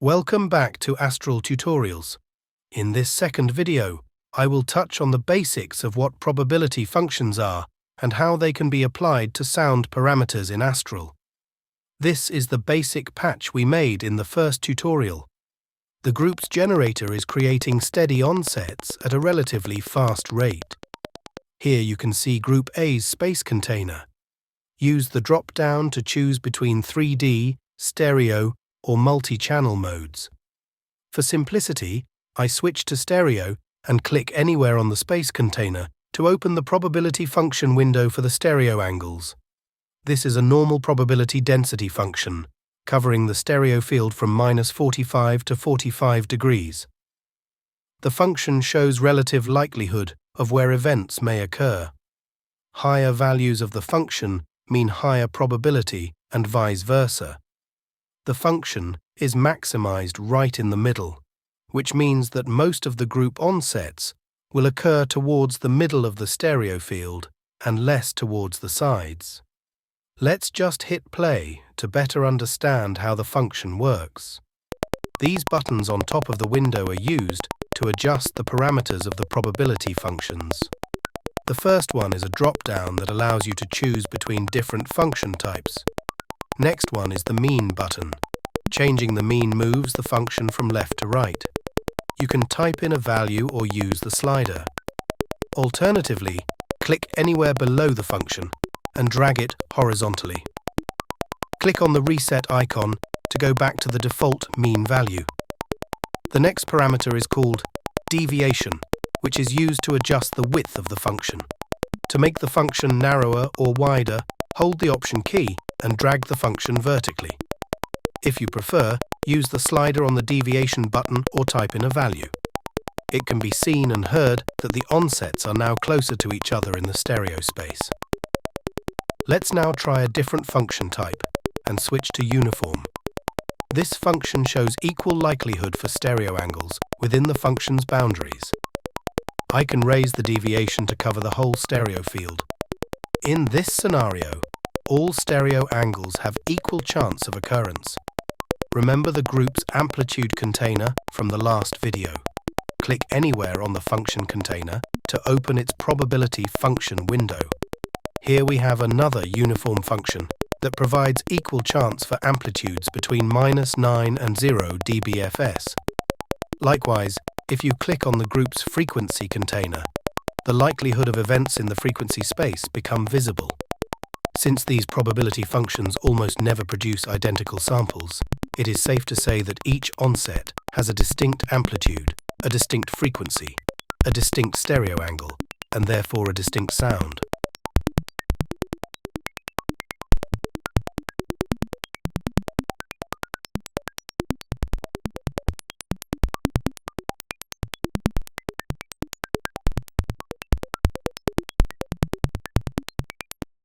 Welcome back to Astral Tutorials. In this second video, I will touch on the basics of what probability functions are and how they can be applied to sound parameters in Astral. This is the basic patch we made in the first tutorial. The group's generator is creating steady onsets at a relatively fast rate. Here you can see Group A's space container. Use the drop-down to choose between 3D, stereo, or multi-channel modes. For simplicity, I switch to stereo and click anywhere on the space container to open the probability function window for the stereo angles. This is a normal probability density function, covering the stereo field from -45 to 45 degrees. The function shows relative likelihood of where events may occur. Higher values of the function mean higher probability and vice versa. The function is maximized right in the middle, which means that most of the group onsets will occur towards the middle of the stereo field and less towards the sides. Let's just hit play to better understand how the function works. These buttons on top of the window are used to adjust the parameters of the probability functions. The first one is a drop-down that allows you to choose between different function types. Next one is the mean button. Changing the mean moves the function from left to right. You can type in a value or use the slider. Alternatively, click anywhere below the function and drag it horizontally. Click on the reset icon to go back to the default mean value. The next parameter is called deviation, which is used to adjust the width of the function. To make the function narrower or wider, hold the Option key and drag the function vertically. If you prefer, use the slider on the deviation button or type in a value. It can be seen and heard that the onsets are now closer to each other in the stereo space. Let's now try a different function type and switch to uniform. This function shows equal likelihood for stereo angles within the function's boundaries. I can raise the deviation to cover the whole stereo field. In this scenario, all stereo angles have equal chance of occurrence. Remember the group's amplitude container from the last video. Click anywhere on the function container to open its probability function window. Here we have another uniform function that provides equal chance for amplitudes between -9 and 0 dBFS. Likewise, if you click on the group's frequency container, the likelihood of events in the frequency space become visible. Since these probability functions almost never produce identical samples, it is safe to say that each onset has a distinct amplitude, a distinct frequency, a distinct stereo angle, and therefore a distinct sound.